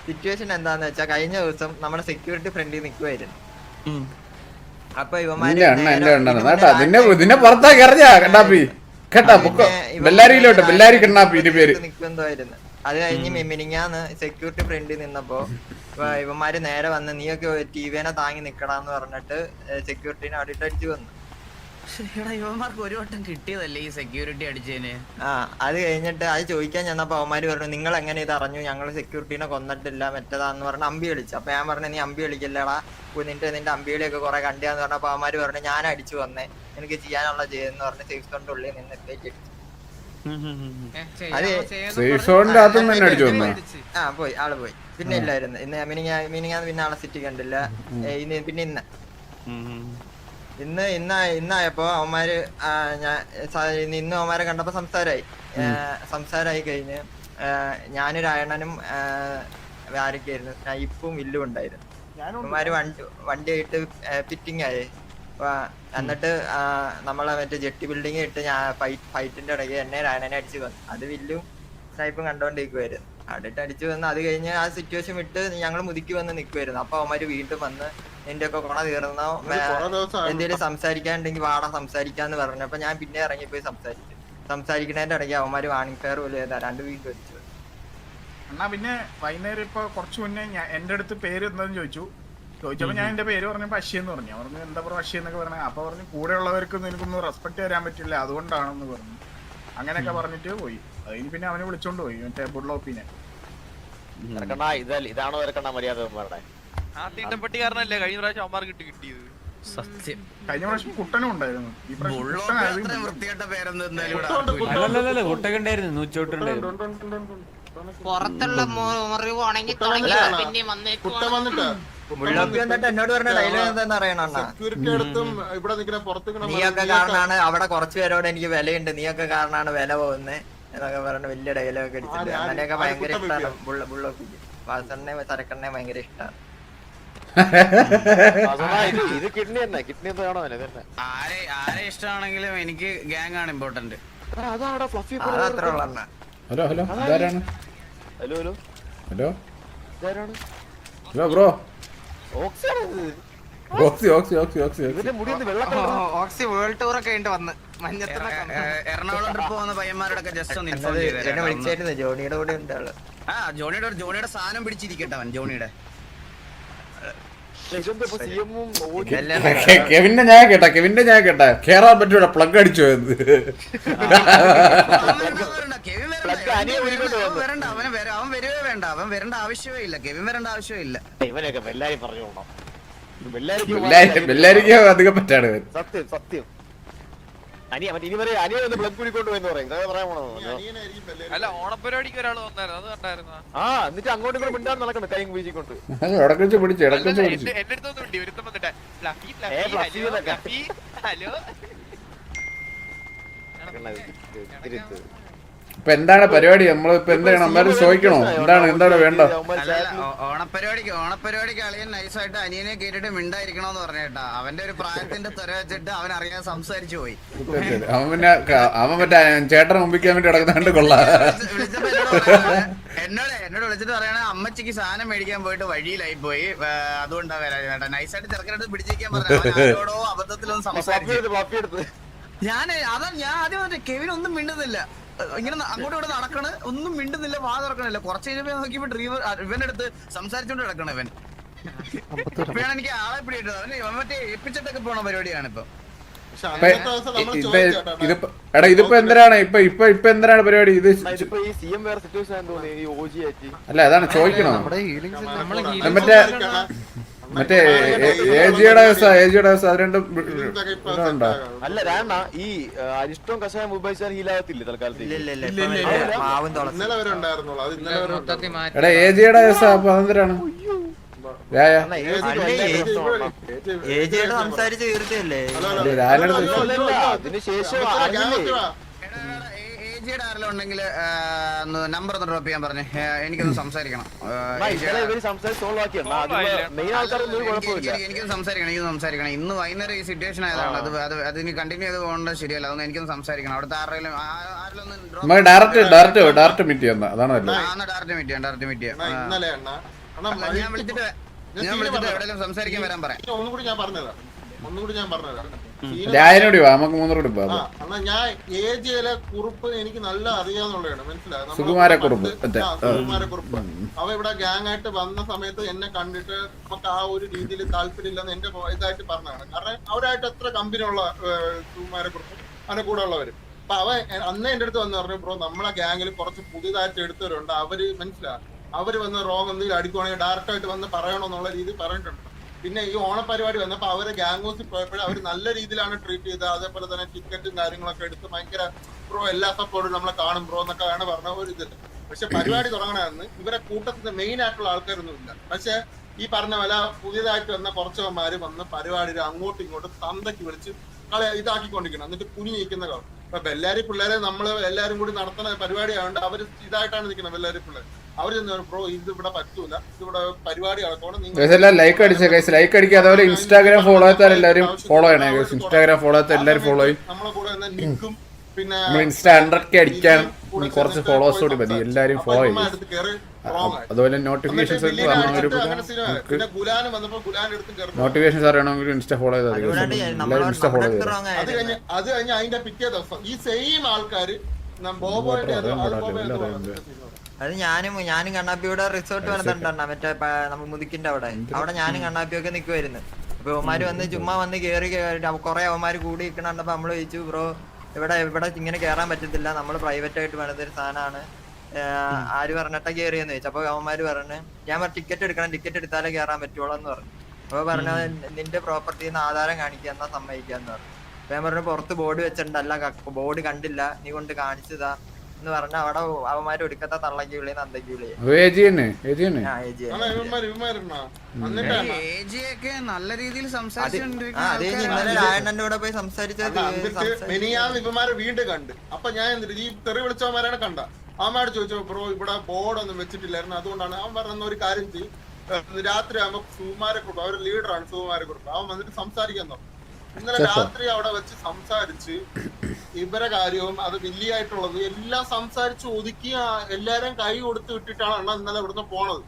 Situation എന്താന്ന് വെച്ചാൽ കഴിഞ്ഞ ദിവസം നമ്മുടെ സെക്യൂരിറ്റി ഫ്രണ്ടിൽ നിൽക്കുമായിരുന്നു. അപ്പൊ ഇവന്മാര് നിന്നെ പുറത്താക്കി അറിഞ്ഞാ കണ്ണാപ്പി കേട്ടാ ബെല്ലാരിയിലോട്ട് ബെല്ലാരി കണ്ണാപ്പി പേര് നിൽക്കുന്നായിരുന്നു. അത് കഴിഞ്ഞ് മിനിങ്ങാന്ന് സെക്യൂരിറ്റി ഫ്രണ്ടിൽ നിന്നപ്പോ ഇവന്മാര് നേരെ വന്ന് നീയൊക്കെ ടിവിനെ താങ്ങി നിക്കടാന്ന് പറഞ്ഞിട്ട് സെക്യൂരിറ്റിനെ അടിയിട്ട് അടിച്ചു വന്നു. ഇവന്മാർക്ക് ഒരു വട്ടം കിട്ടിയതല്ലേ ഈ സെക്യൂരിറ്റി അടിച്ചതിന്. അത് കഴിഞ്ഞിട്ട് അത് ചോദിക്കാൻ ചെന്നപ്പോ അവന്മാര് പറഞ്ഞു നിങ്ങൾ എങ്ങനെ ഇത് അറിഞ്ഞു, ഞങ്ങൾ സെക്യൂരിറ്റിനെ കൊന്നിട്ടില്ല മറ്റേതാന്ന് പറഞ്ഞ് അമ്പി കളിച്ചു. അപ്പൊ ഞാൻ പറഞ്ഞു നീ അമ്പി കളിക്കല്ലടാ, നിന്റെ അമ്പിളിയൊക്കെ കുറെ കണ്ടിയാന്ന് പറഞ്ഞപ്പോ അവന്മാര് പറഞ്ഞു ഞാൻ അടിച്ചു വന്നേ, എനിക്ക് ചെയ്യാനുള്ള ചെയ്യുന്ന പറഞ്ഞ് സേഫ് സോണിന്റെ ഉള്ളിൽ നിന്ന് അടിച്ചു. പോയി ആള് പോയി. പിന്നെ ഇല്ലായിരുന്നു ഇന്ന് മിനിങ്ങാന്ന് പിന്നെ ആളെ സിറ്റി കണ്ടില്ല. പിന്നെ ഇന്നായപ്പോ അവന്മാര് ഇന്ന് അവന്മാരെ കണ്ടപ്പോ സംസാരമായി കഴിഞ്ഞ് ഞാനൊരു അയണനും ആരൊക്കെയായിരുന്നു സ്നൈപ്പും വില്ലും ഉണ്ടായിരുന്നു. അവന്മാര് വണ്ടിയായിട്ട് ഫിറ്റിംഗ് ആയി. എന്നിട്ട് നമ്മളെ മറ്റേ ജെട്ടി ബിൽഡിംഗ് ഇട്ട് ഞാൻ ഫൈറ്റിന്റെ ഇടയ്ക്ക് എന്നെ അയണനെ അടിച്ചു വന്നു. അത് വില്ലും സ്നൈപ്പും കണ്ടോണ്ടിരിക്കുവായിരുന്നു. അടിട്ട് അടിച്ചു വന്ന് അത് കഴിഞ്ഞ് ആ സിറ്റുവേഷൻ വിട്ട് ഞങ്ങൾ മുതുക്കി വന്ന് നിൽക്കുമായിരുന്നു. അപ്പൊ അവന്മാര് വീണ്ടും വന്ന് നിന്റെ ഒക്കെ കൊണ തീർന്നോ, എന്തെങ്കിലും സംസാരിക്കാനുണ്ടെങ്കിൽ വാടാ സംസാരിക്കാന്ന് പറഞ്ഞപ്പോ ഞാൻ പിന്നെ ഇറങ്ങിപ്പോയി സംസാരിക്കുന്നതിന്റെ ഇടയ്ക്ക് അവന്മാര് വാണിംഗ് ഫെയർ പോലെ രണ്ട് വീണ്ടും അടിച്ചു. എന്നാ പിന്നെ വൈകുന്നേരം ഇപ്പൊ കുറച്ചു മുന്നേ എന്റെ അടുത്ത് പേര് എന്താന്ന് ചോദിച്ചപ്പോ ഞാൻ എന്റെ പേര് പറഞ്ഞപ്പോ അശ്യെന്ന് പറഞ്ഞു. പറഞ്ഞു എന്താ പറയുക അശ്യ എന്നൊക്കെ പറഞ്ഞു. അപ്പൊ പറഞ്ഞു കൂടെ ഉള്ളവർക്കൊന്നും എനിക്കൊന്നും റെസ്പെക്ട് തരാൻ പറ്റില്ല അതുകൊണ്ടാണെന്ന് പറഞ്ഞു. അങ്ങനെയൊക്കെ പറഞ്ഞിട്ട് പോയി. അതിന് പിന്നെ അവനെ വിളിച്ചോണ്ട് പോയി മറ്റേ ബുള്ളോപ്പിനെ. ഇതാണോ മര്യാദ? തീട്ടപ്പെട്ടിക്കാരനല്ലേ കഴിഞ്ഞ പ്രാവശ്യം അവന്മാർക്ക് കിട്ടിയത്. സത്യം കഴിഞ്ഞ പ്രാവശ്യം കുട്ടനും ഉണ്ടായിരുന്നു. ഈ വൃത്തികെട്ട പേരൊന്നും പുറത്തുള്ള എന്നോട് പറഞ്ഞ ഡയലോഗ് എന്താന്ന് അറിയണം, നീയൊക്കെ കാരണമാണ് അവിടെ കുറച്ചു പേരോട് എനിക്ക് വിലയുണ്ട്, നീയൊക്കെ കാരണമാണ് വില പോകുന്നത് എന്നൊക്കെ പറഞ്ഞ വലിയ ഡയലോഗ് അടിച്ചിട്ട് അങ്ങനെയൊക്കെ ഭയങ്കര ഇഷ്ടമാണ്. ബുള്ളോപ്പിക്ക് വാസണ്ണെ സരക്കണ്ണെ ഭയങ്കര ഇഷ്ടമാണ്. ഇത് കിഡ്നി തന്നെ, കിഡ്നി ആരെ ഇഷ്ടമാണെങ്കിലും എനിക്ക് ഗ്യാങ് ആണ് ഇമ്പോർട്ടന്റ്. അതത്ര ഉള്ള. ഹലോ ഹലോ ഇതാരാണ്? ഹലോ ഹലോ ഹലോ ഇതാരാണ്? Hello bro. Oxy world tour ഒക്കെ ഉണ്ട് വന്ന് എറണാകുളം ട്രിപ്പ് പോകുന്ന പയ്യന്മാരോടൊക്കെ ജസ്റ്റ് ഒന്ന് ഇൻഫോം ചെയ്തേരാ. വിളിച്ചായിരുന്നു. ജോണിയുടെ കൂടെ ഉണ്ട് ആള്. ജോണിയുടെ സാധനം പിടിച്ചിരിക്കട്ടെ അവൻ. ജോണിയുടെ കെവിന്റെ ഞാൻ കേട്ടാ കേറാൻ പറ്റൂല പ്ലഗ് അടിച്ചു പോയത്. അവൻ വരുവേ വേണ്ട, അവൻ വരേണ്ട ആവശ്യമേ ഇല്ല. കെവിൻ വരേണ്ട ആവശ്യമേ ഇല്ല. ഇവനൊക്കെ ബെല്ലാരി പറഞ്ഞു ബെല്ലാരിക്ക് അധികം പറ്റാണ്. സത്യം സത്യം. ഇനി പറയാ അനിയൊന്ന് പ്ലഗ് കുടിക്കൊണ്ട് പോയെന്ന് പറയും. പറയാൻ പോണോ? അല്ല ഓണപ്പരിപാടിക്ക് ഒരാൾ വന്നായിരുന്നു, അത് കണ്ടായിരുന്നു. എന്നിട്ട് അങ്ങോട്ടും ഇങ്ങോട്ടും മിണ്ടാൻ നടക്കണം കൈ വീശിക്കൊണ്ട്. ഇടക്കിച്ച് പിടിച്ചു എന്റെ അടുത്തൊന്നും ഉണ്ട് ഒരുത്തം വന്നിട്ട് ഹലോ. ഇപ്പൊ എന്താണ് പരിപാടി? നമ്മളിപ്പോ എന്താണ് അമ്മമാര് ചോദിക്കണോ? എന്താണ് വേണ്ട? ഓണപ്പരിപാടിക്ക് അളിയൻ നൈസായിട്ട് അനിയനെ കേട്ടിട്ട് മിണ്ടായിരിക്കണോന്ന് പറഞ്ഞേട്ടാ. അവന്റെ ഒരു പ്രായത്തിന്റെ ത്വര വെച്ചിട്ട് അവൻ അറിയാൻ സംസാരിച്ചു പോയി. അവൻ മറ്റേ ചേട്ടനെ മുമ്പിക്കാൻ വേണ്ടി കിടക്കുന്നുണ്ട്. കൊള്ളാം. എന്നോട് വിളിച്ചിട്ട് പറയണ അമ്മച്ചിക്ക് സാധനം മേടിക്കാൻ പോയിട്ട് വഴിയിലായി പോയി, അതുകൊണ്ടാ വരാൻ. നൈസായിട്ട് ചെറുക്കനടുത്ത് പിടിച്ചിരിക്കാൻ പറഞ്ഞോ അബദ്ധത്തിലൊന്നും സംസാരിച്ചു. ഞാൻ ആദ്യം കെവിൻ ഒന്നും മിണ്ടുന്നില്ല, ഇങ്ങനെ അങ്ങോട്ടും ഇവിടെ നടക്കണ്, ഒന്നും മിണ്ടുന്നില്ല, വാ തുറക്കണില്ല. കുറച്ച് കഴിഞ്ഞപ്പോ നോക്കിയപ്പോ ഇവന്റെ അടുത്ത് സംസാരിച്ചോണ്ട് കിടക്കണം. ഇവൻ ഇപ്പഴാണ് എനിക്ക് ആളെ പിടിയിട്ടത്. അവൻ മറ്റേ ഏൽപ്പിച്ചിട്ടൊക്കെ പോണ പരിപാടിയാണ് ഇപ്പൊ. ഇതിപ്പോ എന്തിനാണ് ഇപ്പൊ എന്തിനാണ് പരിപാടി? ഇത് അല്ല അതാണ് ചോദിക്കണോ? മറ്റേ ഏജിയുടെ അത് രണ്ടും ഉണ്ടോ? അല്ല രാണ ഈ അരിഷ്ടവും കഷായം ഉപയോഗിച്ചാൽ ഹീലാകത്തില്ലേ തൽക്കാലത്ത്? എടാ ഏജിയുടെ അപ്പൊ അതെന്തിനാണ്? സംസാരിച്ച് തീർച്ചയല്ലേ അതിനുശേഷം AG-യുടെ ആരെല്ലാം ഉണ്ടെങ്കിൽ നമ്പർ ഒന്ന് ഡ്രോപ്പ് ചെയ്യാൻ പറഞ്ഞേ, എനിക്കൊന്ന് സംസാരിക്കണം. ഇവര് സംസാരിച്ച് സോൾവ് ആക്കിയാണ് മെയിൻ ആൾക്കാരൊന്നും ഒരു കുഴപ്പമില്ല. എനിക്കൊന്ന് സംസാരിക്കണം. ഇന്ന് വൈകുന്നേരം ഈ സിറ്റുവേഷൻ ആയതാണ്. അത് ഇനി കണ്ടിന്യൂ ചെയ്ത് പോകേണ്ടത് ശരിയല്ല. അതൊന്ന് എനിക്കൊന്ന് സംസാരിക്കണം. അവിടുത്തെ ആരെങ്കിലും ഡയറക്റ്റ് മീറ്റ് ചെയ്യാം. അതാണ് ഡയറക്റ്റ് മീറ്റ് ചെയ്യാം. ഇന്നലെ അണ്ണ ഞാൻ വിളിച്ചിട്ട് എവിടെയെങ്കിലും സംസാരിക്കാൻ വരാൻ പറയാം. ഒന്നുകൂടി ഞാൻ പറഞ്ഞുതരാം. രായനോടി വാ, നമുക്ക് മൂന്നൂടി പോവാം. അണ്ണാ ഞാൻ AG-യിലെ കുറിപ്പ് എനിക്ക് നല്ല അറിയാന്നുള്ളതാണ്, മനസ്സിലായത്. സുകുമാരക്കുറുപ്പ്. സുകുമാരക്കുറുപ്പ് അവ ഇവിടെ ഗ്യാങ് ആയിട്ട് വന്ന സമയത്ത് എന്നെ കണ്ടിട്ട് നമുക്ക് ആ ഒരു രീതിയിൽ താല്പര്യമില്ലെന്ന് എന്റെ ഇതായിട്ട് പറഞ്ഞതാണ്. കാരണം അവരായിട്ട് എത്ര കമ്പനിയുള്ള സുകുമാരക്കുറുപ്പ് അവന്റെ കൂടെ ഉള്ളവരും. അപ്പൊ അവ അന്നേ എന്റെ അടുത്ത് വന്ന് പറഞ്ഞു, ബ്രോ നമ്മളെ ഗ്യാങ്ങിൽ കുറച്ച് പുതിയതായിട്ട് എടുത്തവരുണ്ട്, അവര് മനസ്സിലാവും, അവര് വന്ന് റോങ് എന്തെങ്കിലും അടിക്കുവാണെങ്കിൽ ഡയറക്റ്റ് ആയിട്ട് വന്ന് പറയണമെന്നുള്ള രീതി പറഞ്ഞിട്ടുണ്ട്. പിന്നെ ഈ ഓണപരിപാടി വന്നപ്പോ അവര് ഗ്യാങ് ഹൗസിൽ പോയപ്പോഴും അവര് നല്ല രീതിയിലാണ് ട്രീറ്റ് ചെയ്തത്. അതേപോലെ തന്നെ ടിക്കറ്റും കാര്യങ്ങളൊക്കെ എടുത്ത് ഭയങ്കര ബ്രോ എല്ലാ സപ്പോർട്ടും നമ്മളെ കാണും ബ്രോ എന്നൊക്കെ ആണ് പറഞ്ഞ ഒരു ഇത്. പക്ഷെ പരിപാടി തുടങ്ങണമെന്ന് ഇവരെ കൂട്ടത്തിന്റെ മെയിൻ ആയിട്ടുള്ള ആൾക്കാരൊന്നും ഇല്ല. പക്ഷെ ഈ പറഞ്ഞ പോലെ പുതിയതായിട്ട് വന്ന കുറച്ചവന്മാര് വന്ന് പരിപാടിയിൽ അങ്ങോട്ടും ഇങ്ങോട്ടും തന്തയ്ക്ക് വിളിച്ച് ഇതാക്കിക്കൊണ്ടിരിക്കണം, എന്നിട്ട് കുനി നീക്കുന്ന കളർ. ഇപ്പൊ ബെല്ലാരി പിള്ളേരെ നമ്മള് എല്ലാരും കൂടി നടത്തുന്ന പരിപാടി ആയതുകൊണ്ട് അവര് ഇതായിട്ടാണ് നിൽക്കുന്നത്. ബെല്ലാരി പിള്ളേർ അവര് ബ്രോ ഇത് ഇവിടെ പറ്റൂല, ഇതിവിടെ പരിപാടി നടക്കണം. ലൈക്ക് അടിച്ചേ ഗൈസ്, ലൈക്ക് അടിക്കുക. അതുപോലെ ഇൻസ്റ്റാഗ്രാം ഫോളോ ചെയ്താൽ എല്ലാവരും ഫോളോ ചെയ്യണേ ഗൈസ്. ഇൻസ്റ്റാഗ്രാം ഫോളോ ചെയ്താൽ എല്ലാവരും ഫോളോ ചെയ്യും. നമ്മളെ കൂടെ നിൽക്കും. പിന്നെ ഇൻസ്റ്റാ 100K അടിക്കാൻ കുറച്ച് ഫോളോവേഴ്സ് കൂടി മതി, എല്ലാവരും ഫോളോ ചെയ്യും. അതുപോലെ നോട്ടിഫിക്കേഷൻസ് നോട്ടിഫിക്കേഷൻസ് അറിയണമെങ്കിൽ ഇൻസ്റ്റാ ഫോളോ ചെയ്താൽ എല്ലാവരും ഇൻസ്റ്റാ ഫോളോ ചെയ്യും. അത് കഴിഞ്ഞ് അതിന്റെ പിറ്റേ ദിവസം ഈ സെയിം ആൾക്കാര് അത് ഞാനും കണ്ണാപ്പിയുടെ റിസോർട്ട് വന്നിട്ടുണ്ടാ, മറ്റേ നമ്മൾ മുതുക്കിന്റെ അവിടെ ഞാനും കണ്ണാപ്പിയൊക്കെ നിക്കുവായിരുന്നു. അപ്പൊ അവന്മാര് വന്ന് ചുമ്മാ വന്ന് കേറി കൊറേ അവന്മാര് കൂടി നിക്കണണ്ടപ്പോ നമ്മള് ചോദിച്ചു, ബ്രോ ഇവിടെ ഇങ്ങനെ കേറാൻ പറ്റത്തില്ല, നമ്മള് പ്രൈവറ്റ് ആയിട്ട് വേണതൊരു സാധനമാണ്, ആര് പറഞ്ഞിട്ടാ കേറിയെന്ന് ചോദിച്ചു. അപ്പൊ അവന്മാര് പറഞ്ഞു, ഞാൻ ടിക്കറ്റ് എടുക്കണം, ടിക്കറ്റ് എടുത്താലേ കേറാൻ പറ്റുള്ളൂ എന്ന് പറഞ്ഞു. അപ്പൊ പറഞ്ഞു നിന്റെ പ്രോപ്പർട്ടിന്ന് ആധാരം കാണിക്കുക എന്നാ സമ്മതിക്കാന്ന് പറഞ്ഞു. അപ്പൊ ഞാൻ പറഞ്ഞു പുറത്ത് ബോർഡ് വെച്ചിട്ടുണ്ടല്ല, ബോർഡ് കണ്ടില്ല, നീ കൊണ്ട് കാണിച്ചതാ എന്ന് പറഞ്ഞ അവിടെ അവന്മാര് ഒടുക്കത്ത തള്ളക്കി വിളി നന്തക്കി വിളി. നല്ല രീതിയിൽ ഇന്നലെ രായണ്ണന്റെ കൂടെ പോയി സംസാരിച്ചത് ഇവന്മാരെ വീണ്ടും കണ്ട്. അപ്പൊ ഞാൻ ഈ തെറി വിളിച്ചവന്മാരാണ് കണ്ട. അവന്മാരോട് ചോദിച്ചോ ബ്രോ ഇവിടെ ബോർഡ് ഒന്നും വെച്ചിട്ടില്ലായിരുന്നു, അതുകൊണ്ടാണ്. അവൻ പറഞ്ഞ ഒരു കാര്യം ചെയ്യും, രാത്രി ആകുമ്പോ സുകുമാരക്കുറുപ്പ് അവരുടെ ലീഡറാണ് സുകുമാരക്കുറുപ്പ്, അവൻ വന്നിട്ട് സംസാരിക്കാൻ നോക്കും. ഇന്നലെ രാത്രി അവിടെ വെച്ച് സംസാരിച്ച് ഇവരെ കാര്യവും അത് വലിയായിട്ടുള്ളത് എല്ലാം സംസാരിച്ച് ഒതുക്കി എല്ലാരും കൈ കൊടുത്ത് വിട്ടിട്ടാണ് അണ്ണ ഇന്നലെ ഇവിടുന്ന് പോണത്.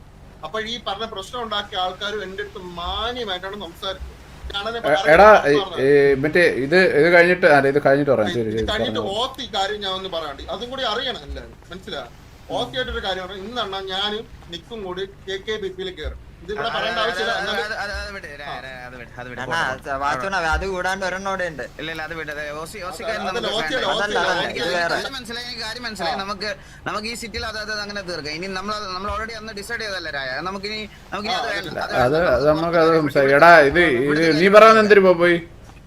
അപ്പൊ ഈ പറഞ്ഞ പ്രശ്നം ഉണ്ടാക്കിയ ആൾക്കാരും എന്റെ അടുത്ത് മാന്യമായിട്ടാണ് സംസാരിച്ചത്. എടാ മറ്റേ ഇത് കഴിഞ്ഞിട്ട് ഓത്തി കാര്യം ഞാൻ ഒന്ന് പറയാണ്ട്, അതും കൂടി അറിയണം എല്ലാവരും, മനസ്സിലാവും. ഓത്തിയായിട്ടൊരു കാര്യം പറഞ്ഞു, ഇന്നണ്ണ ഞാനും നിക്കും കൂടി KKBP-യിൽ കയറും. ഇതിവിടെ പറയേണ്ട ആവശ്യമില്ല. അത് കൂടാണ്ട് ഒരെണ്ണോടെ ഉണ്ട്. മനസ്സിലായി. നമുക്ക് ഈ സിറ്റിയിൽ അതായത് അങ്ങനെ തീർക്കാം. ഇനി നമ്മൾ ഓൾറെഡി അന്ന് ഡിസൈഡ് ചെയ്തല്ലേ രായ, നമുക്കിനി എടാ ഇത് നീ പറയാൻ എന്തൊരു പോയി.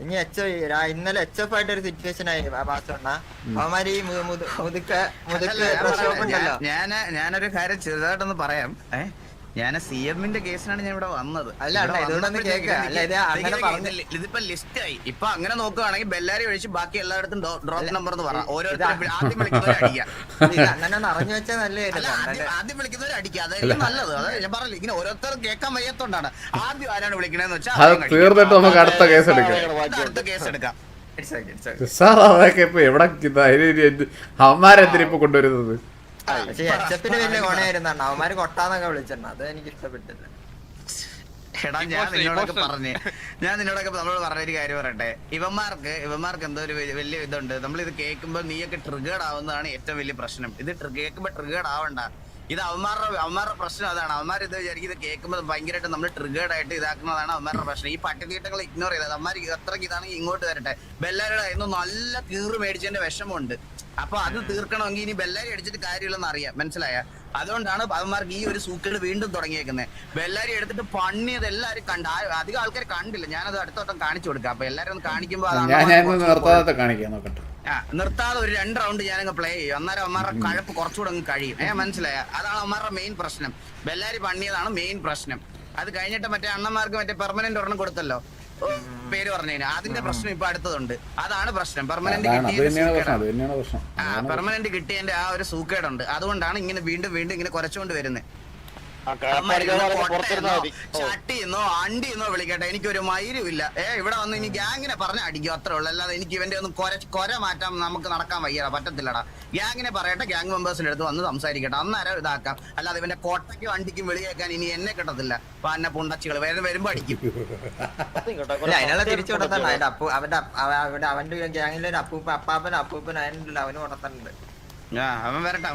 ഇനി ഇന്നലെ HF ആയിട്ട് ഒരു സിറ്റുവേഷൻ ആയി പാസ്സണ്ണ. അവന്മാര് ഈ മുതുക്ക് ഉണ്ടല്ലോ. ഞാനൊരു കാര്യം ചെറുതായിട്ടൊന്ന് പറയാം. ഞാൻ CM-ന്റെ കേസിനാണ് ഞാൻ ഇവിടെ വന്നത്. ഇതിപ്പോ ലിസ്റ്റായി. ഇപ്പൊ അങ്ങനെ നോക്കുകയാണെങ്കിൽ ബെല്ലാരി ഒഴിച്ച് ബാക്കി എല്ലായിടത്തും ഡ്രോപ്പ് നമ്പർ എന്ന് പറയാം. ഓരോരുത്തരും ആദ്യം വിളിക്കുന്നവരെ അടിക്കാം, അറിഞ്ഞു വെച്ചാൽ ആദ്യം വിളിക്കുന്നവരെ അടിക്കുക, അതായിരിക്കും നല്ലത്. അതെ ഞാൻ പറഞ്ഞില്ല, ഇങ്ങനെ ഓരോരുത്തർ കേൾക്കാൻ വയ്യത്തോണ്ടാണ്. ആദ്യം ആരാണ് വിളിക്കണെന്ന് വെച്ചാൽ തീർന്നിട്ട് നമുക്ക് അടുത്ത കേസ് എടുക്കാം. എവിടെ അവന്മാരെന്തിനാ ഇപ്പൊ കൊണ്ടുവരുന്നത്? പക്ഷെ HF-ന് വലിയ ഗുണമായിരുന്നാണ്, അവന്മാര് കൊട്ടാന്നൊക്കെ വിളിച്ചിട്ടുണ്ട്, അത് എനിക്ക് ഇഷ്ടപ്പെട്ടില്ല. എടാ ഞാൻ നിന്നോടൊക്കെ നമ്മൾ പറഞ്ഞൊരു കാര്യം പറയട്ടെ. ഇവന്മാർക്ക് എന്തോ ഒരു വലിയ ഇതുണ്ട്. നമ്മളിത് കേൾക്കുമ്പോ നീയൊക്കെ ട്രിഗേർഡ് ആവുന്നതാണ് ഏറ്റവും വലിയ പ്രശ്നം. ഇത് കേൾക്കുമ്പോ ട്രിഗേർഡ് ആവണ്ട. ഇത് അവന്മാരുടെ പ്രശ്നം അതാണ്. അവന്മാർ ഇത് വിചാരിക്കും ഇത് കേൾക്കുമ്പോൾ ഭയങ്കരമായിട്ട് നമ്മൾ ട്രിഗേർഡ് ആയിട്ട് ഇതാക്കുന്നതാണ് അവന്മാരുടെ പ്രശ്നം. ഈ പട്ടിതീട്ടങ്ങൾ ഇഗ്നോർ ചെയ്തത് അവന്മാർ അത്രയ്ക്ക് ഇതാണെങ്കിൽ ഇങ്ങോട്ട് വരട്ടെ. ബെല്ലാരിയുടെ ഇന്ന് നല്ല കീറ് മേടിച്ചതിന്റെ വിഷമമുണ്ട്. അപ്പൊ അത് തീർക്കണമെങ്കിൽ ഇനി ബെല്ലാരി അടിച്ചിട്ട് കാര്യമില്ലെന്ന് അറിയാം, മനസ്സിലായ? അതുകൊണ്ടാണ് അവന്മാർക്ക് ഈ ഒരു സൂക്കേട് വീണ്ടും തുടങ്ങിയേക്കുന്നത്. ബെല്ലാരി എടുത്തിട്ട് പണിയത് എല്ലാരും കണ്ട, അധികം ആൾക്കാർ കണ്ടില്ല. ഞാനത് അടുത്തോട്ടം കാണിച്ചു കൊടുക്കാം. അപ്പൊ എല്ലാരും ഒന്ന് കാണിക്കുമ്പോ നിർത്താതെ ഒരു 2 റൗണ്ട് ഞാനങ്ങ് പ്ലേ ചെയ്യും. അന്നേരം അവന്മാരുടെ കഴപ്പ് കുറച്ചുകൂടെ അങ്ങ് കഴിയും. മനസ്സിലായ? അതാണ് അവന്മാരുടെ മെയിൻ പ്രശ്നം. ബെല്ലാരി പണിയതാണ് മെയിൻ പ്രശ്നം. അത് കഴിഞ്ഞിട്ട് മറ്റേ അണ്ണന്മാർക്ക് മറ്റേ പെർമനന്റ് ഒരെണ്ണം കൊടുത്തല്ലോ, പേര് പറഞ്ഞതിന് അതിന്റെ പ്രശ്നം ഇപ്പൊ അടുത്തതുണ്ട്. അതാണ് പ്രശ്നം. പെർമനന്റ് അതാണ് അത് തന്നെയാണ് പ്രശ്നം, അത് തന്നെയാണ് പ്രശ്നം. പെർമനന്റ് കിട്ടിയതിന്റെ ആ ഒരു സൂക്കേടുണ്ട്. അതുകൊണ്ടാണ് ഇങ്ങനെ വീണ്ടും വീണ്ടും ഇങ്ങനെ കുറച്ചുകൊണ്ട് വരുന്നത്. ചട്ടിന്നോ അണ്ടിന്നോ വിളിക്കട്ടെ, എനിക്കൊരു മൈരുമില്ല. ഇവിടെ വന്ന് ഇനി ഗ്യാങ്ങിനെ പറഞ്ഞ അടിക്കും, അത്രേ ഉള്ളൂ. അല്ലാതെ എനിക്ക് ഇവന്റെ ഒന്ന് കൊര മാറ്റാൻ നമുക്ക് നടക്കാൻ വയ്യടാ, പറ്റത്തില്ലടാ. ഗ്യാങ്ങിനെ പറയട്ടെ, ഗ്യാങ് മെമ്പേഴ്സിന്റെ അടുത്ത് വന്ന് സംസാരിക്കട്ടെ, അന്നേരം ഇതാക്കാം. അല്ലാതെ ഇവന്റെ കോട്ടയ്ക്കും അണ്ടിക്കും വിളിയേക്കാൻ ഇനി എന്നെ കിട്ടത്തില്ല. പന്ന പുണ്ടച്ചികൾ വരുമ്പോ അടിക്കും. അതിനുള്ള തിരിച്ചു കൊടുത്തണ്ട. അവന്റെ ഗ്യാങ്ങിലെ ഒരു അപ്പാപ്പൻ അവന് കൊടുത്തിട്ടുണ്ട്. അവൻ വരട്ടെ.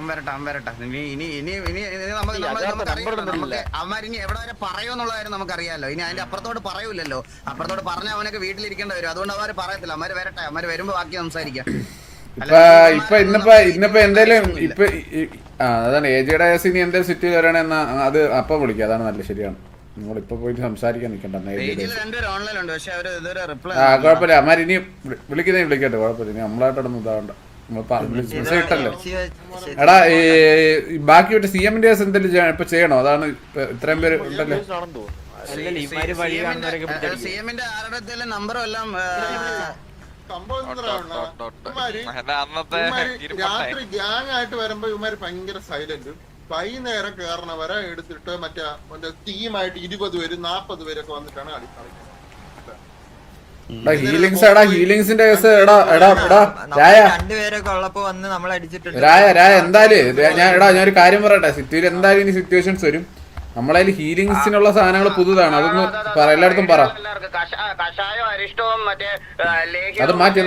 അവന്മാരിനി എവിടെ വരെ പറയുമെന്നുള്ള കാര്യം നമുക്കറിയാലോ. ഇനി അതിന്റെ അപ്പുറത്തോട്ട് പറയൂലല്ലോ. അപ്പുറത്തോട്ട് പറഞ്ഞ അവനൊക്കെ വീട്ടിലിരിക്കേണ്ടി വരും. അതുകൊണ്ട് അവര് പറയത്തില്ല. അവന്മാര് വരട്ടെ, അവന്മാര് വരുമ്പോ ബാക്കി സംസാരിക്കാം. ഇന്നിപ്പോ എന്തേലും അതാണ് ഏജിയുടെ കേസ്. ഇനി എന്തേലും സിറ്റി വരണെന്നാ അത് അപ്പം വിളിക്കാം, അതാണ് നല്ല. ശരിയാണ്, നിങ്ങളിപ്പോ പോയിട്ട് സംസാരിക്കാൻ നിൽക്കണ്ട. രണ്ടുപേരും ഓൺലൈൻ ഉണ്ട്, പക്ഷെ അവര് ഇതുവരെ റിപ്ലൈ കുഴപ്പമില്ല. അമ്മാര് ഇനി വിളിക്കട്ടെ, കുഴപ്പമില്ല. ഇനി നമ്മളായിട്ടൊന്നും ഇതാവണ്ട. ഇട്ടല്ലോ. എടാ ബാക്കി വിട്ട് CM-ന്റെ കേസ് എന്തെങ്കിലും ഇപ്പൊ ചെയ്യണോ? അതാണ് ഇത്രയും പേര് ഉണ്ടല്ലോ. CM-ന്റെ ആരുടെ നമ്പറും എല്ലാം രാത്രി ഗ്യാങ് ആയിട്ട് വരുമ്പോ ഇവന്മാര് ഭയങ്കര സൈലന്റ്. വൈകുന്നേരം കേറണവരെ എടുത്തിട്ട് മറ്റേ ടീമായിട്ട് 20 പേര് 40 പേരൊക്കെ വന്നിട്ടാണ് കളിക്കുന്നത്. ഹീലിങ്സിന്റെ കേസ് രണ്ടുപേരൊക്കെ ഉള്ളപ്പോ വന്ന് നമ്മൾ അടിച്ചിട്ടുണ്ട്. എന്തായാലും ഞാനൊരു കാര്യം പറയട്ടെ. സിറ്റിയിൽ എന്തായാലും ഇനി സിറ്റുവേഷൻസ് വരും. നമ്മളതിൽ ഹീലിങ്സിനുള്ള സാധനങ്ങൾ പുതുതാണ്. അതൊന്ന് എല്ലായിടത്തും പറ. അത് മാറ്റി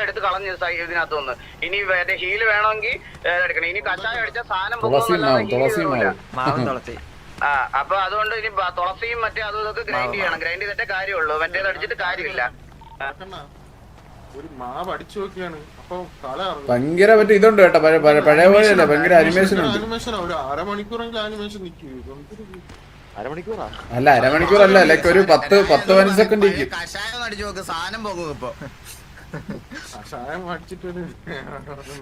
എടുത്ത് കളഞ്ഞു ഇതിനകത്തുനിന്ന്. ഇനി ഹീല് വേണമെങ്കിൽ എടുക്കണം. ഇനി കഷായം അടിച്ച സാധനം തുളസി. അപ്പൊ അതുകൊണ്ട് ഇനി തുളസിയും മറ്റേ അതും ഇതൊക്കെ ഗ്രൈൻഡ് ചെയ്യണം. ഗ്രൈൻഡ് ചെയ്തിട്ടേ കാര്യമുള്ളൂ, മറ്റേത് അടിച്ചിട്ട് കാര്യമില്ല. ഒരു മാവ് അടിച്ചു നോക്കിയാണ്. അപ്പൊ ഭയങ്കര മറ്റേ ഇതുണ്ട് കേട്ടോ, പഴയ പോലെയല്ല, ഭയങ്കര അനിമേഷൻ ഉണ്ട്. ഒരു അരമണിക്കൂറെങ്കിലും ആനിമേഷൻ നിൽക്കും. അല്ല അരമണിക്കൂറല്ല, ലൈക്ക് ഒരു 10-15 സെക്കൻഡ് ഇരിക്കും. കഷായം അടിച്ചു നോക്ക്, സാധനം പോകും ഇപ്പൊ.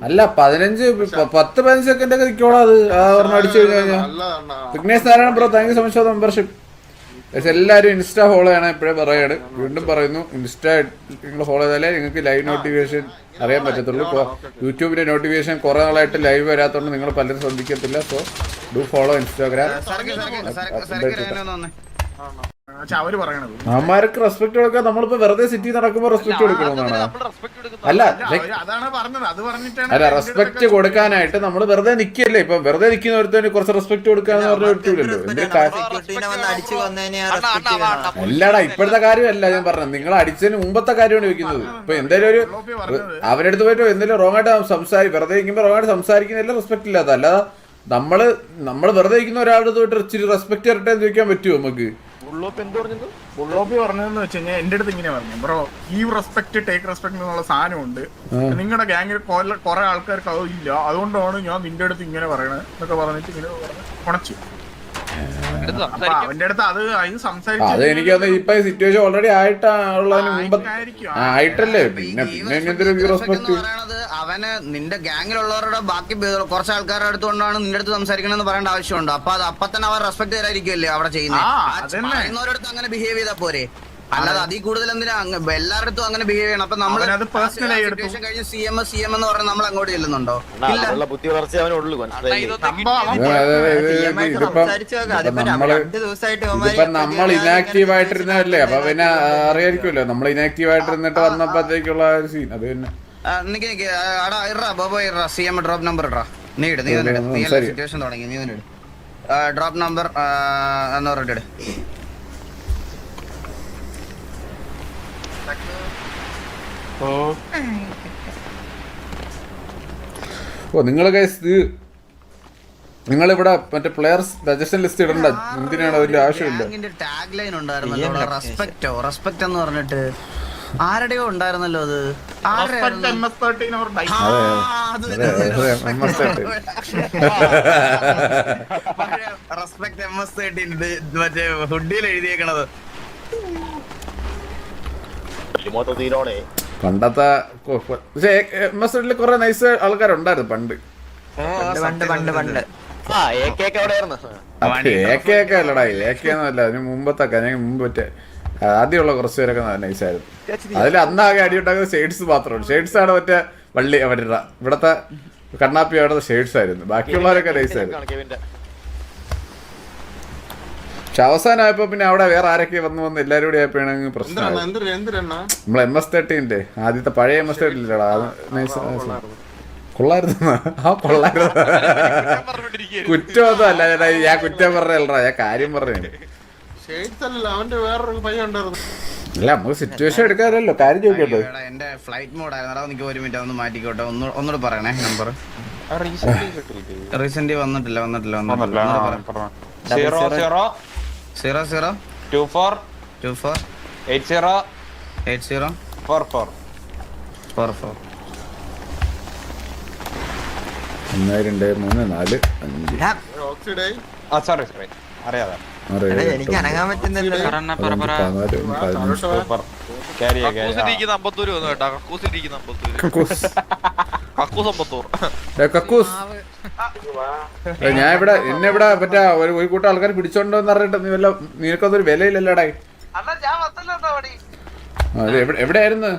അല്ല 10-15 സെക്കൻഡ് ഒക്കെ നിൽക്കോളാം. അത് പറഞ്ഞ അടിച്ചു കഴിഞ്ഞാൽ. Vignesh Narayana bro, thank you so much for membership. എല്ലാവരും ഇൻസ്റ്റാ ഫോളോ ചെയ്യണം. എപ്പോഴേ പറയാണ്, വീണ്ടും പറയുന്നു. ഇൻസ്റ്റാ നിങ്ങൾ ഫോളോ ചെയ്താലേ നിങ്ങൾക്ക് ലൈവ് നോട്ടിഫിക്കേഷൻ അറിയാൻ പറ്റത്തുള്ളൂ. യൂട്യൂബിന്റെ നോട്ടിഫിക്കേഷൻ കുറെ നാളായിട്ട് ലൈവ് വരാത്തതുകൊണ്ട് നിങ്ങൾ പലരും ശ്രദ്ധിക്കത്തില്ല. So do follow Instagram. അവര് പറയണത് അമ്മമാർക്ക് റെസ്പെക്ട് കൊടുക്കാൻ നമ്മളിപ്പോ വെറുതെ സിറ്റി നടക്കുമ്പോ റെസ്പെക്ട് കൊടുക്കണമെന്നാണ്. അല്ല റെസ്പെക്ട് കൊടുക്കാനായിട്ട് നമ്മൾ വെറുതെ നിക്കല്ലേ. ഇപ്പൊ വെറുതെ നിൽക്കുന്ന ഒരുത്തന് കുറച്ച് റെസ്പെക്ട് കൊടുക്കാന്ന് പറഞ്ഞ പറ്റൂലല്ലോ. അല്ലടാ, ഇപ്പോഴത്തെ കാര്യമല്ല ഞാൻ പറഞ്ഞത്. നിങ്ങൾ അടിച്ചതിന് മുമ്പത്തെ കാര്യമാണ് ചോദിക്കുന്നത്. ഇപ്പൊ എന്തായാലും ഒരു അവരെടുത്ത് പോയിട്ട് എന്തെങ്കിലും റോങ് ആയിട്ട് വെറുതെ ഇരിക്കുമ്പോ റോങ് ആയിട്ട് സംസാരിക്കുന്നില്ല, റെസ്പെക്ട് ഇല്ലാത്ത. അല്ലാതെ നമ്മള് വെറുതെ ഇരിക്കുന്ന ഒരാളുടെ പോയിട്ട് ഇച്ചിരി റെസ്പെക്ട് തരട്ടെ എന്ന് ചോദിക്കാൻ പറ്റുമോ നമുക്ക്? ബുള്ളോപ്പി പറഞ്ഞതെന്ന് വെച്ച് കഴിഞ്ഞാൽ എന്റെ അടുത്ത് ഇങ്ങനെ പറഞ്ഞു, bro give respect take respect എന്നുള്ള സാധനമുണ്ട്. നിങ്ങളുടെ ഗ്യാങ്ങിൽ കുറെ ആൾക്കാർക്ക് അത് ഇല്ല, അതുകൊണ്ടാണ് ഞാൻ നിന്റെ അടുത്ത് ഇങ്ങനെ പറയണത് എന്നൊക്കെ പറഞ്ഞിട്ട് ഇങ്ങനെ ഉണച്ചു. അവന്റെ അടുത്ത് അത് അത് എനിക്ക് ഇപ്പൊ സിറ്റുവേഷൻ ഓൾറെഡി ആയിട്ടുള്ളതിന് മുമ്പ് ആയിട്ടല്ലേ. പിന്നെ റെസ്പെക്ട് അവന് നിന്റെ ഗ്യാങ്ങിലുള്ളവരുടെ ബാക്കി കുറച്ച് ആൾക്കാരുടെ അടുത്തുകൊണ്ടാണ് നിന്റെ അടുത്ത് സംസാരിക്കണമെന്ന് പറയേണ്ട ആവശ്യമുണ്ടോ? അപ്പൊ അത് അപ്പൊ തന്നെ അവർ റെസ്പെക്ട് തരായിരിക്കുമല്ലേ അവിടെ ചെയ്യുന്നവരടുത്ത് അങ്ങനെ ബിഹേവ് ചെയ്താൽ പോരെ. അല്ലാതെ അതിൽ കൂടുതൽ എന്തിനാ എല്ലാവരുടെ അങ്ങനെ ബിഹേവ് ചെയ്യണം? അപ്പൊ നമ്മൾ കഴിഞ്ഞ് CM എന്ന് പറഞ്ഞാൽ നമ്മൾ അങ്ങോട്ട് ചെല്ലുന്നുണ്ടോ? ഇതിപ്പോ നമ്മൾ ഇനാക്റ്റീവ് ആയിട്ടിരുന്നല്ലേ. അപ്പൊ പിന്നെ അറിയായിരിക്കുമല്ലോ നമ്മൾ ഇനാക്റ്റീവ് ആയിട്ടിരുന്നിട്ട് വന്നപ്പോഴത്തേക്കുള്ള ഒരു സീൻ. അത് പിന്നെ CM ഡ്രോപ്പ് നമ്പർ ഇടാ. നീ സിറ്റുവേഷൻ തുടങ്ങി, നീ ഡ്രോപ്പ് നമ്പർ എന്ന് പറഞ്ഞിട്ട്. നിങ്ങളിവിടെ മറ്റേ പ്ലെയേഴ്സ് സജഷൻ ലിസ്റ്റ് ഇടണ്ട. എന്തിനാണ് അതിന്റെ ആവശ്യമില്ല. ടാഗ് ലൈൻ ഉണ്ടായിരുന്നല്ലോ, റെസ്പെക്ട് എന്ന് പറഞ്ഞിട്ട് ആരുടെയോ ഉണ്ടായിരുന്നല്ലോ. അത് റെസ്പെക്ട് MS-13 മറ്റേ ഹുഡിയിൽ എഴുതിയേക്കണത്. പണ്ടത്തെ MS-13 കുറെ നൈസ് ആൾക്കാരുണ്ടായിരുന്നു പണ്ട്. AK അല്ലടാ, AK ഒന്നുമല്ല. അതിന് മുമ്പത്തെ മുമ്പ് മറ്റേ ആദ്യമുള്ള കുറച്ച് പേരൊക്കെ നൈസായിരുന്നു. അതിൽ അന്നാകെ അടിയുണ്ടാക്കുന്ന ഷെയ്ഡ്സ് മാത്രമാണ്. ഷെയ്ഡ്സ് ആണ് മറ്റേ വള്ളി അവരുടെ ഇവിടത്തെ കണ്ണാപ്പി അവിടുത്തെ ഷെയ്ഡ്സ് ആയിരുന്നു. ബാക്കിയുള്ളവരൊക്കെ നൈസായിരുന്നു. കെവിന്റെ പക്ഷെ അവസാനമായപ്പോ പിന്നെ അവിടെ വേറെ ആരൊക്കെ വന്ന് എല്ലാരും കൂടി ആയപ്പോഴാണ് പ്രശ്നം. നമ്മളെ MS-13 ആദ്യത്തെ പഴയ MS-13 ഇല്ലടാ, അത് നൈസ് കൊള്ളായിരുന്നു. ആ കൊള്ളായിരുന്നു. കുറ്റമൊന്നും അല്ല ചേട്ടാ, ഞാൻ കുറ്റം പറഞ്ഞല്ലടാ, ഞാൻ കാര്യം പറഞ്ഞു. അല്ല നമുക്ക് സിറ്റുവേഷൻ എടുക്കാമല്ലോ, കാര്യം ചോദിക്കട്ടെ. എന്റെ ഫ്ലൈറ്റ് മോഡ് ആയിരുന്നു. എനിക്ക് 1 മിനിറ്റ് ഒന്ന് മാറ്റിക്കോട്ടെ. ഒന്നുകൂടെ പറയണേ നമ്പർ. റീസെന്റ് വന്നിട്ടില്ല. 0024 80 44 1 2 3 4 5 എനിക്ക് അനങ്ങാൻ പറ്റുന്നില്ല. കക്കൂസിരിക്കുന്ന 52 വന്നു കേട്ടാ. കക്കൂസിരിക്കുന്ന 52. ഞാൻ ഇവിടെ എന്നെ ഇവിടെ മറ്റേ ഒരു കൂട്ടം ആൾക്കാർ പിടിച്ചോണ്ടോന്ന് പറഞ്ഞിട്ട് നീ വല്ല നിനക്കൊന്നൊരു വിലയില്ലല്ലോടേ. എവിടെയായിരുന്നു?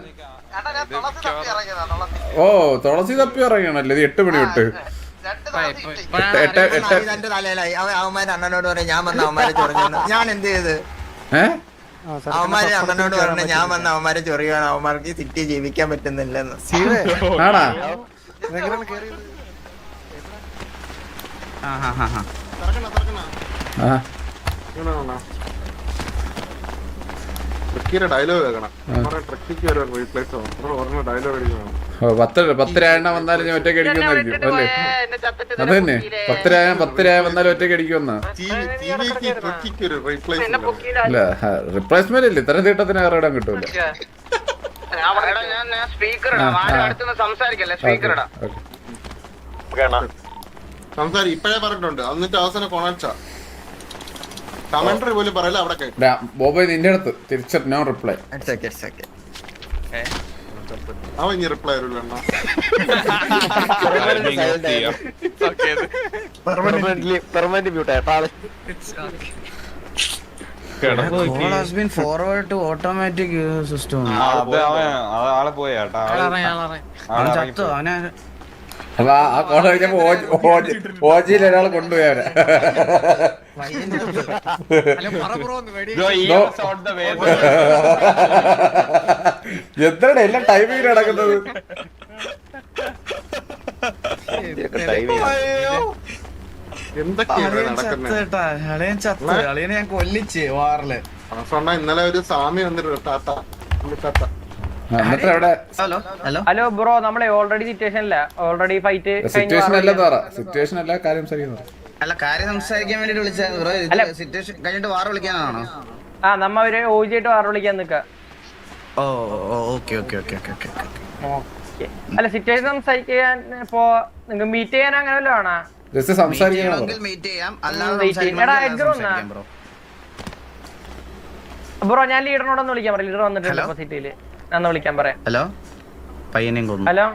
ഓ തുളസി തപ്പി ഇറങ്ങിയാണല്ലേ 8 മണി തൊട്ട്. എന്റെ തലയിലായി. അവന്മാര് അണ്ണനോട് പറയാം ഞാൻ വന്ന അവന്മാരെ ചൊറിഞ്ഞു. ഞാൻ എന്ത് ചെയ്ത്? അവന്മാര് അണ്ണനോട് പറഞ്ഞ ഞാൻ വന്ന അവന്മാരെ ചൊറിയാണ്. അവന്മാർക്ക് സിറ്റി ജീവിക്കാൻ പറ്റുന്നില്ലെന്ന്. ആണാ? ഡയലോഗ് കേൾക്കണം. 10 എണ്ണം വന്നാലും ഞാൻ ഒറ്റയ്ക്ക് അടിക്കുന്നായിരിക്കും അല്ലേ? അത് തന്നെ 10 വന്നാലും ഒറ്റയ്ക്ക് അടിക്കുമെന്നാ. അല്ല റിപ്ലേസ്മെന്റ് ഇല്ല, ഇത്തരം തീട്ടത്തിന് വേറെ ഇടാൻ കിട്ടൂല. ഇപ്പഴേ പറഞ്ഞിട്ടുണ്ട്. എന്നിട്ട് അവസാനം കൊണച്ച കമന്ററി പോലും പറയല. അവിടെ ബോബോയ് നിന്റെ അടുത്ത് തിരിച്ചു നോ റിപ്ലൈ. അവൻ ഇനി റിപ്ലൈ വരില്ല. പെർമനന്റ് മ്യൂട്ട് ആയിട്ടാ. Forward to automatic system. ആളെ പോയാട്ടാ. അപ്പൊ ആ കോള കഴിഞ്ഞപ്പോ ഓജിയിൽ ഒരാൾ കൊണ്ടുപോയി അവരെ. എത്രയുടെ എല്ലാം ടൈമിങ് നടക്കുന്നത്. ഞാൻ കൊല്ലിച്ച് വാറില്. ഇന്നലെ ഒരു സ്വാമി വന്നിട്ട് ഹലോ ബ്രോ, നമ്മളെ ഓൾറെഡി ഓൾറെഡി ഫൈറ്റ് സിറ്റുവേഷൻ അല്ല കാര്യം ശരിയാണ്. അല്ല കാര്യം സംസാരിക്കാൻ വേണ്ടി വിളിച്ചത് സിറ്റുവേഷൻ കഴിഞ്ഞിട്ട് വാർ വിളിക്കാനാണോ? നമ്മ ഒരു ഓജിയായിട്ട് വാർ വിളിക്കാൻ നിക്ക. അല്ല സിറ്റുവേഷൻ സംസാരിക്കാൻ ഇപ്പോ നിങ്ങൾക്ക് മീറ്റ് ചെയ്യാൻ അങ്ങനെ വല്ലതും ആണോ? ബ്രോ ഞാൻ ലീഡറിനോടൊന്ന് വിളിക്കാൻ പറയാം. ലീഡർ വന്നിട്ടുണ്ട് സിറ്റിയില്. ഞാൻ വിളിക്കാൻ പറയാം. ഹലോ പയ്യനെയും കൊന്നു. ഹലോ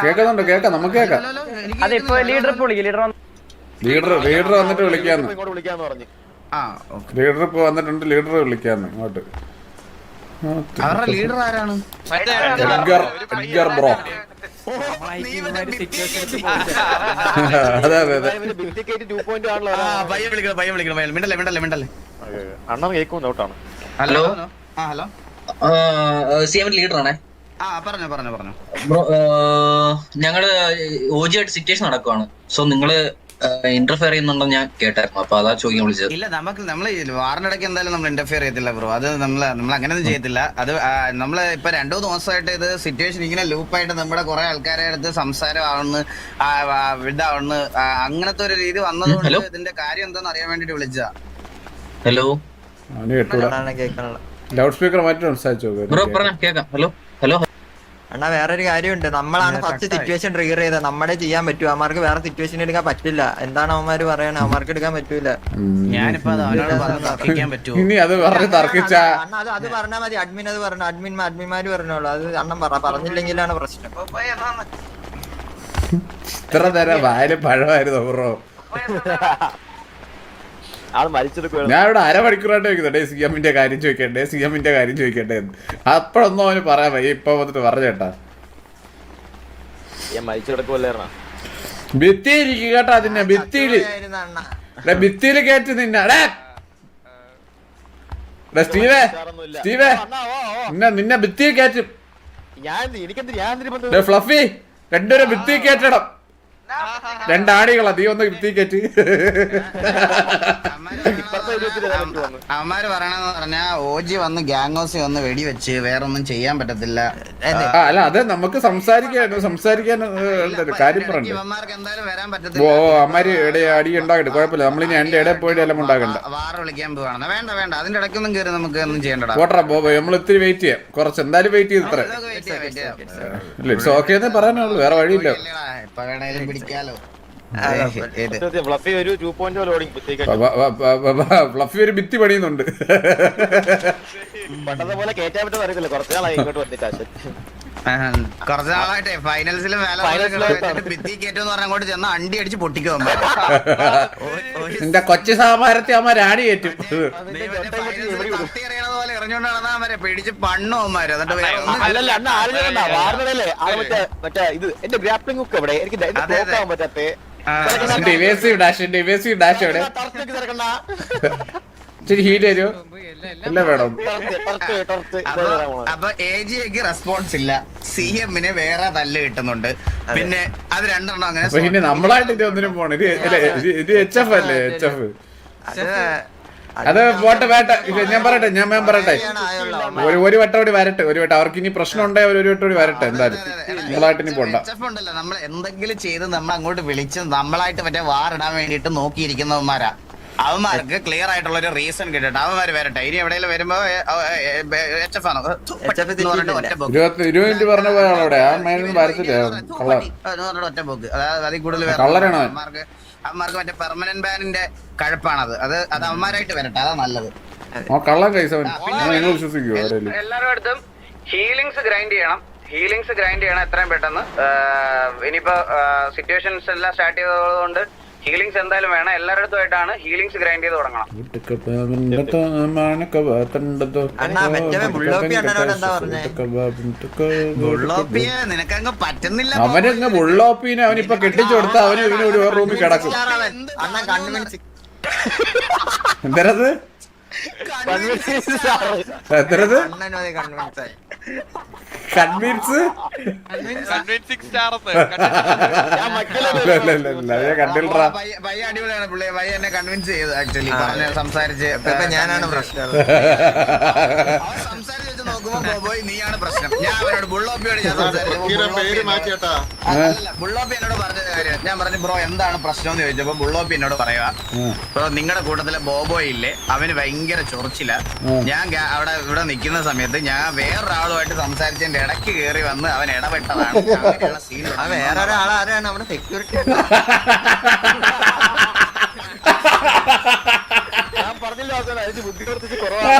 കേൾക്കുന്നുണ്ട്, കേക്കാം, നമുക്ക് കേക്കാം. അതെ ഇപ്പൊ ലീഡർ ഇപ്പൊ വിളിക്കും. ലീഡർ വന്നിട്ട് വിളിക്കാന്ന്. ലീഡർ ഇപ്പൊ വന്നിട്ടുണ്ട്. ലീഡർ വിളിക്കാന്ന് ഇങ്ങോട്ട്. അവരുടെ ലീഡർ ആരാണ്? Edgar bro. അതെ അതെ അതെ. മിണ്ടല്ലേ. അണ്ണൻ കേൾക്കുന്ന ഔട്ടാണ്. ഹലോ ഹലോ ലീഡർ ആണേ. പറഞ്ഞോ ബ്രോ, ഞങ്ങള് ഓജിയായിട്ട് സിറ്റുവേഷൻ നടക്കുവാണ്. സോ നിങ്ങള് ഇന്റർഫിയർ ചെയ്യുന്നുണ്ടോ ഞാൻ കേട്ടായിരുന്നു. അപ്പൊ അതാ ചോദിക്കാൻ വിളിച്ചത്. ഇല്ല, നമ്മള് വാറിനിടയ്ക്ക് എന്തായാലും നമ്മൾ ഇന്റർഫിയർ ചെയ്യത്തില്ല ബ്രോ. അത് നമ്മൾ അങ്ങനെയൊന്നും ചെയ്യത്തില്ല. അത് നമ്മള് ഇപ്പൊ 2 ദിവസമായിട്ട് ഇത് സിറ്റുവേഷൻ ഇങ്ങനെ ലൂപ്പായിട്ട് നമ്മുടെ കുറെ ആൾക്കാരെ അടുത്ത് സംസാരം ആവുന്നു, ഇതാവുന്നു, അങ്ങനത്തെ ഒരു രീതി വന്നതുകൊണ്ട് ഇതിന്റെ കാര്യം എന്താന്ന് അറിയാൻ വേണ്ടിട്ട് വിളിച്ചതാ. ഹലോ ലൗഡ് സ്പീക്കർ മാറ്റി സംസാരിച്ചോ. ഹലോ ഹലോ അണ്ണാ വേറൊരു കാര്യമുണ്ട്. നമ്മളാണ് ഫസ്റ്റ് സിറ്റുവേഷൻ ട്രിഗർ ചെയ്തത്. നമ്മളെ ചെയ്യാൻ പറ്റും, അവന്മാർക്ക് വേറെ സിറ്റുവേഷൻ എടുക്കാൻ പറ്റില്ല. എന്താണ് അവന്മാര് പറയണത്? അവന്മാർക്ക് എടുക്കാൻ പറ്റൂല. ഇനി അത് പറഞ്ഞ് തർക്കിച്ച അണ്ണാ അത് പറഞ്ഞാൽ മതി. അഡ്മിൻ അത് പറഞ്ഞു. അഡ്മിന്മാര് പറഞ്ഞോളൂ. അത് അണ്ണൻ പറഞ്ഞില്ലെങ്കിലാണ് പ്രശ്നം. ഇത്ര നേരം വായില് പഴമായിരുന്നു ബ്രോ. ആള് മരിച്ചെടുക്കുകയാണ്. ഞാൻ ഇവിടെ അരമണിക്കൂറായിട്ട് ചോദിക്കുന്നുണ്ട് സി എമ്മിന്റെ കാര്യം ചോദിക്കട്ടെ എന്ന്. അപ്പോഴൊന്നും അവന് പറയാൻ വയ്യ, ഇപ്പൊ വന്നിട്ട് പറഞ്ഞേട്ടാ ഞാൻ മരിച്ചെടുക്കുമല്ലായിരുന്നാ. ഭിത്തി ഇരിക്കും കേട്ടാ, അതിന്റെ ഭിത്തിയില് ഭിത്തിയില് കയറ്റി നിന്നെ സ്റ്റീവേ നിന്നെ ഭിത്തിയിൽ കയറ്റും. ഫ്ലഫി രണ്ടുപേരെ ഭിത്തി കയറ്റണം, രണ്ടാടികളാ, നീ ഒന്ന് ഭിത്തി കയറ്റി. അവന്മാര് പറയണെന്ന് പറഞ്ഞാ ഓജി വന്ന് ഗ്യാങ് വന്ന് വെടിവെച്ച് വേറൊന്നും ചെയ്യാൻ പറ്റത്തില്ല. അല്ല അത് നമുക്ക് സംസാരിക്കാൻ കാര്യം പറഞ്ഞു. ഇവന്മാർക്ക് എന്തായാലും വരാൻ പറ്റത്തില്ല. ഓ അമ്മാര് അടി ഉണ്ടാകട്ടെ, കുഴപ്പമില്ല. നമ്മളിനി എന്റെ ഇടയിൽ പോയിട്ട് എല്ലാം ഉണ്ടാകണ്ട. വാറ് വിളിക്കാൻ പോവാണ്. വേണ്ട അതിന്റെ ഇടയ്ക്കൊന്നും കയറി നമുക്ക് ഒന്നും ചെയ്യണ്ടടാ. പോട്ടാ നമ്മൾ ഇത്തിരി വെയിറ്റ് ചെയ്യാം, കുറച്ച് എന്തായാലും വെയിറ്റ് ചെയ്ത് ഇത്ര ഇറ്റ്സ് ഓക്കെ എന്നേ പറയാനുള്ളൂ, വേറെ വഴിയില്ല. ഇപ്പൊ വേണേലും പിടിക്കാലോ. ഫ്ലഫി ഒരു 2.0 ലോഡിങ് ഫ്ലഫി ഒരു ഭിത്തി പണിയുന്നുണ്ട്. പണ്ടത്തെ പോലെ കേറ്റാൻ പറ്റുന്ന അറിയത്തില്ല, കുറച്ച് നാളായി ഇങ്ങോട്ട് വന്നിട്ട്. കുറച്ച് നാളായിട്ടെ ഫൈനൽസിലും ഭിത്തി കയറ്റെന്ന് പറഞ്ഞ അങ്ങോട്ട് ചെന്ന് അണ്ടി അടിച്ച് പൊട്ടിക്കും. എന്റെ കൊച്ചു സാമാരത്തെ അമ്മ രാണി കയറ്റും. പോലെ എറിഞ്ഞോണ്ട് നടന്നാ പേടിച്ച് പണ്ണു അവന്മാര്. അല്ലല്ല അണ്ണ ആരുടെ വാർന്നതല്ലേ മറ്റേ ഇത് എന്റെ ഗ്രാപ്ലിംഗ് ഹുക്ക് എവിടെ? എനിക്ക് നോക്കാൻ പറ്റാത്ത ഹീറ്റ് തരുമോ? എല്ലാം വേണം. അപ്പൊ AGക്ക് റെസ്പോൺസ് ഇല്ല, CMന് വേറെ തല്ല് കിട്ടുന്നുണ്ട്. പിന്നെ അത് രണ്ടെണ്ണം അങ്ങനെ പിന്നെ നമ്മളായിട്ട് ഇത് ഒന്നിനും പോണ. ഇത് HF അല്ലേ? HF അത് പോട്ടെ വേട്ട. ഞാൻ പറയട്ടെ ഒരു വട്ടം കൂടി വരട്ടെ. അവർക്ക് ഇനി പ്രശ്നം ഉണ്ടെങ്കിൽ ഒരു വട്ടം കൂടി വരട്ടെ. എന്തായാലും നമ്മളായിട്ട് ഇനി പോണ്ട. ഉണ്ടല്ലോ, നമ്മൾ എന്തെങ്കിലും ചെയ്ത് നമ്മൾ അങ്ങോട്ട് വിളിച്ച് നമ്മളായിട്ട് മറ്റേ വാറിടാൻ വേണ്ടിട്ട് നോക്കിയിരിക്കുന്നവന്മാരാ. അവന്മാർക്ക് ക്ലിയർ ആയിട്ടുള്ള ഒരു റീസൺ കിട്ടട്ടെ. അവന്മാര് വരട്ടെ. ഇനി എവിടെയെങ്കിലും വരുമ്പോ HF ആണോ പറഞ്ഞ പോയാളവിടെ ആ മൈനൊന്നും വരത്തില്ല. ഒറ്റ പോക്ക്, അതായത് അതിൽ കൂടുതൽ അവന്മാർക്ക് മറ്റേ പെർമനന്റ് ബാനിന്റെ കഴപ്പാണത്. അത് അവന്മാരായിട്ട് വരട്ടെ, അതാ നല്ലത്. എല്ലാവരുടെ അടുത്തും ഹീലിങ്സ് ഗ്രൈൻഡ് ചെയ്യണം എത്രയും പെട്ടെന്ന്. ഇനിയിപ്പോ സിറ്റുവേഷൻസ് എല്ലാം സ്റ്റാർട്ട് ചെയ്തതുകൊണ്ട് ഹീലിങ്സ് എന്തായാലും വേണം. എല്ലാവരുടെ അടുത്തുമായിട്ടാണ് ഹീലിങ്സ് ഗ്രൈൻഡ് ചെയ്ത് തുടങ്ങണം. നിനക്കങ്ങ് പറ്റുന്നില്ല. അവനങ്ങ് ബുള്ളോപ്പീനെ അവനിപ്പൊ കെട്ടിച്ചു കൊടുത്ത അവന് ഇവന് ഒരു റൂമിൽ കിടക്കും. എന്തരത് കൺവിൻസ് അടിപൊളിയാണ് പുള്ളി. പയ്യ എന്നെ കൺവിൻസ് ചെയ്തു ആക്ച്വലി. സംസാരിച്ച് ഞാനാണ് പ്രശ്നം. സംസാരിച്ച് വെച്ച് നോക്കുമ്പോ ബോബോയ് നീയാണ് പ്രശ്നം. ഞാൻ അവരോട് ബുള്ളോപ്പിയോട് ബുള്ളോപ്പി എന്നോട് പറഞ്ഞ കാര്യം ഞാൻ പറഞ്ഞു, ബ്രോ എന്താണ് പ്രശ്നം എന്ന് ചോദിച്ചപ്പോ ബുള്ളോപ്പി എന്നോട് പറയുക, ബ്രോ നിങ്ങളുടെ കൂട്ടത്തിലെ ബോബോയ് ഇല്ലേ അവന് ഭയങ്കര ചൊറിച്ചില്ല. ഞാൻ ഇവിടെ നിൽക്കുന്ന സമയത്ത് ഞാൻ വേറൊരാളുമായിട്ട് സംസാരിച്ചതിന്റെ ഇടയ്ക്ക് കയറി വന്ന് അവൻ ഇടപെട്ടതാണ്. വേറെ ഒരാളാരാണ് നമ്മുടെ സെക്യൂരിറ്റി. ഞാൻ പറഞ്ഞില്ല ബുദ്ധി കുറച്ച് കുറവാണ്.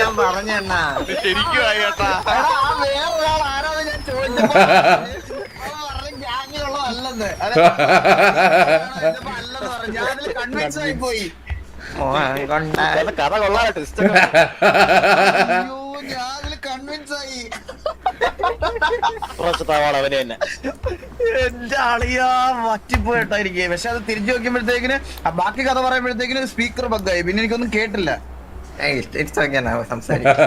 ഞാൻ പറഞ്ഞെണ്ണ ശരിക്കും ആയിട്ടാ വേറൊരാൾ ആരാന്ന് ഞാൻ ചോദിച്ചപ്പോ അല്ലെന്ന് പറഞ്ഞു. ഞാനതിൽ കൺവിൻസ് ആയി പോയി. കഥ കൊള്ളാട്ടോ. ഞാനതിൽ കൺവിൻസ് ആയി. അവന് തന്നെ എന്റെ ആളിയാ വറ്റിപ്പോയിട്ടായിരിക്കും. പക്ഷെ അത് തിരിച്ചു നോക്കുമ്പോഴത്തേക്കിന് ബാക്കി കഥ പറയുമ്പോഴത്തേക്കിന് സ്പീക്കർ ബഗ്ഗായി. പിന്നെ എനിക്കൊന്നും കേട്ടില്ല. സംസാരിക്കും.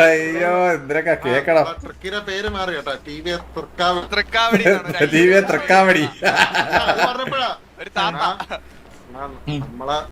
അയ്യോ എന്തിനൊക്കെ കേക്കണം. പേര് മാറി കേട്ടോ. തൃക്കാവടി നമ്മളെ